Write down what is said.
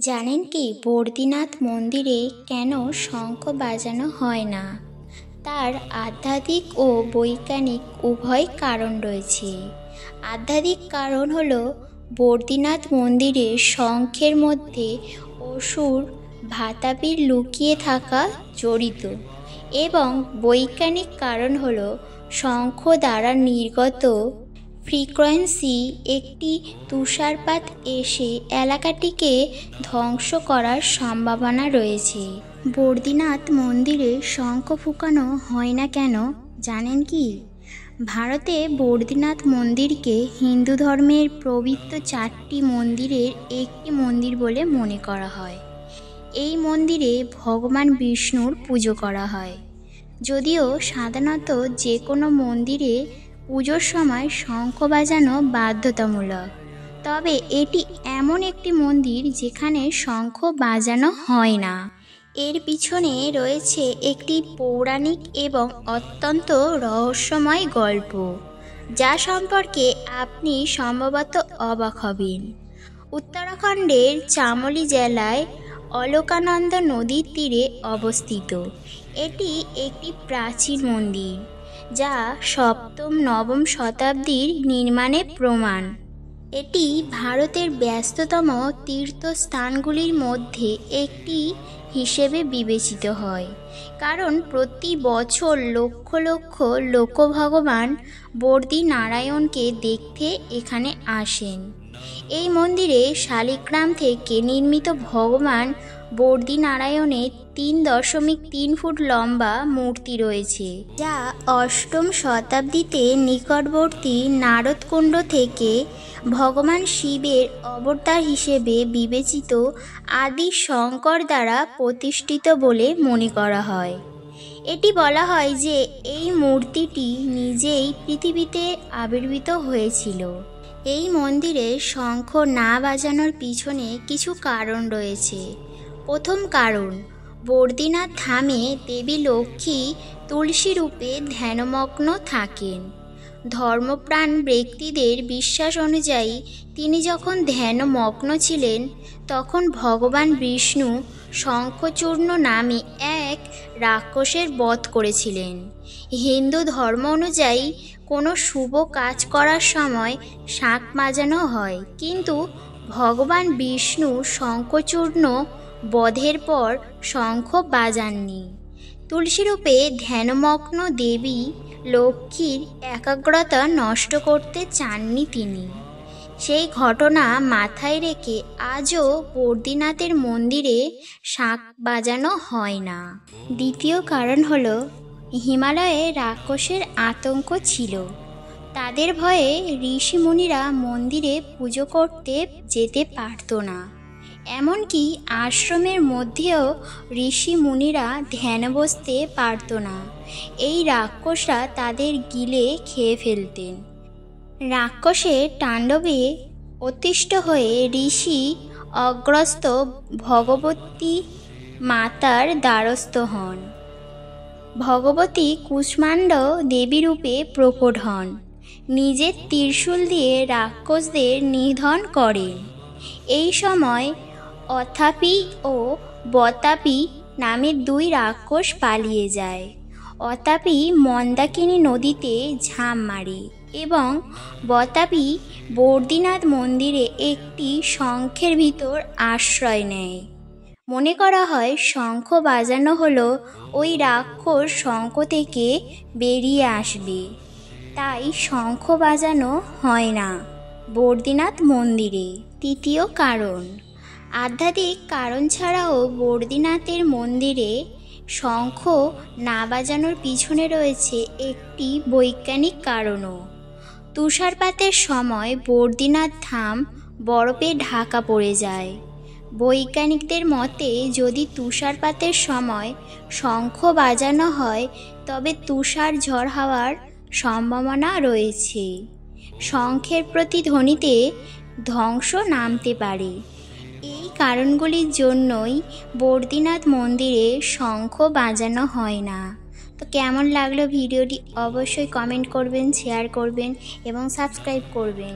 জানেন কি বদ্রীনাথ মন্দিরে কেন শঙ্খ বাজানো হয় না? তার আধ্যাত্মিক ও বৈজ্ঞানিক উভয় কারণ রয়েছে। আধ্যাত্মিক কারণ হলো বদ্রীনাথ মন্দিরে শঙ্খের মধ্যে অসুর ভাতাপির লুকিয়ে থাকা জড়িত, এবং বৈজ্ঞানিক কারণ হলো শঙ্খ দ্বারা নির্গত ফ্রিকোয়েন্সি একটি তুষারপাত এসে এলাকাটিকে ধ্বংস করার সম্ভাবনা রয়েছে। বদ্রীনাথ মন্দিরে শঙ্খ ফুঁকানো হয় না কেন জানেন কি? ভারতে বদ্রীনাথ মন্দিরকে হিন্দু ধর্মের পবিত্র 4টি মন্দিরের একটি মন্দির বলে মনে করা হয়। এই মন্দিরে ভগবান বিষ্ণুর পুজো করা হয়। যদিও সাধারণত যে কোনো মন্দিরে পুজোর সময় শঙ্খ বাজানো বাধ্যতামূলক, তবে এটি এমন একটি মন্দির যেখানে শঙ্খ বাজানো হয় না। এর পিছনে রয়েছে একটি পৌরাণিক এবং অত্যন্ত রহস্যময় গল্প, যা সম্পর্কে আপনি সম্ভবত অবাক হবেন। উত্তরাখণ্ডের চামোলি জেলায় অলকানন্দা নদীর তীরে অবস্থিত এটি একটি প্রাচীন মন্দির, যা 7ম-9ম শতাব্দীর নির্মাণের প্রমাণ। এটি ভারতের ব্যস্ততম তীর্থস্থানগুলির মধ্যে একটি হিসেবে বিবেচিত হয়, কারণ প্রতি বছর লক্ষ লক্ষ লোক ভগবান বদ্রীনারায়ণকে দেখতে এখানে আসেন। এই মন্দিরে শালিগ্রাম থেকে নির্মিত ভগবান বদ্রীনারায়ণের 3.3 ফুট লম্বা মূর্তি রয়েছে, যা 8ম শতাব্দীতে নিকটবর্তী নারদকুণ্ড থেকে ভগবান শিবের অবতার হিসেবে বিবেচিত আদি শঙ্কর দ্বারা প্রতিষ্ঠিত বলে মনে করা হয়। এটি বলা হয় যে এই মূর্তিটি নিজেই পৃথিবীতে আবির্ভূত হয়েছিল। এই মন্দিরে শঙ্খ না বাজানোর পিছনে কিছু কারণ রয়েছে। প্রথম কারণ, বদ্রীনাথ ধামে দেবী লক্ষ্মী তুলসী রূপে ধ্যানমগ্ন থাকেন। ধর্মপ্রাণ ব্যক্তিদের বিশ্বাস অনুযায়ী তিনি যখন ধ্যানমগ্ন ছিলেন, তখন ভগবান বিষ্ণু শঙ্খচূর্ণ নামে এক রাক্ষসের বধ করেছিলেন। হিন্দু ধর্ম অনুযায়ী কোনো শুভ কাজ করার সময় শাঁখ বাজানো হয়, কিন্তু ভগবান বিষ্ণু শঙ্খচূর্ণ বধের পর শঙ্খ বাজাননি। তুলসীরূপে ধ্যানমগ্ন দেবী লক্ষ্মীর একাগ্রতা নষ্ট করতে চাননি তিনি। সেই ঘটনা মাথায় রেখে আজও বদ্রীনাথের মন্দিরে শাঁখ বাজানো হয় না। দ্বিতীয় কারণ হলো হিমালয়ে রাক্ষসের আতঙ্ক ছিল। তাদের ভয়ে ঋষিমুনিরা মন্দিরে পুজো করতে যেতে পারত না। এমনকি আশ্রমের মধ্যেও ঋষিমুনিরা ধ্যানে বসতে পারত না। এই রাক্ষসরা তাদের গিলে খেয়ে ফেলতেন। রাক্ষসের তাণ্ডবে অতিষ্ঠ হয়ে ঋষি অগ্রস্ত ভগবতী মাতার দ্বারস্থ হন। ভগবতী কুষ্মাণ্ড দেবীরূপে প্রকট হন, নিজের ত্রিশূল দিয়ে রাক্ষসদের নিধন করেন। এই সময় অথাপি ও বতাপি নামে 2 রাক্ষস পালিয়ে যায়। অতাপি মন্দাকিনী নদীতে ঝাঁপ মারে এবং বতাপি বদ্রীনাথ মন্দিরে একটি শঙ্খের ভিতর আশ্রয় নেয়। মনে করা হয় শঙ্খ বাজানো হলো ওই রাক্ষস শঙ্খ থেকে বেরিয়ে আসবে, তাই শঙ্খ বাজানো হয় না বদ্রীনাথ মন্দিরে। তৃতীয় কারণ, আধ্যাত্মিক কারণ ছাড়াও বদ্রীনাথের মন্দিরে শঙ্খ না বাজানোর পিছনে রয়েছে একটি বৈজ্ঞানিক কারণও। তুষারপাতের সময় বদ্রীনাথ ধাম বরফে ঢাকা পড়ে যায়। বৈজ্ঞানিকদের মতে যদি তুষারপাতের সময় শঙ্খ বাজানো হয়, তবে তুষার ঝড় হওয়ার সম্ভাবনা রয়েছে। শঙ্খের প্রতিধ্বনিতে ধ্বংস নামতে পারে। এই কারণগুলির জন্যই বদ্রীনাথ মন্দিরে শঙ্খ বাজানো হয় না। তো কেমন লাগলো ভিডিওটি অবশ্যই কমেন্ট করবেন, শেয়ার করবেন এবং সাবস্ক্রাইব করবেন।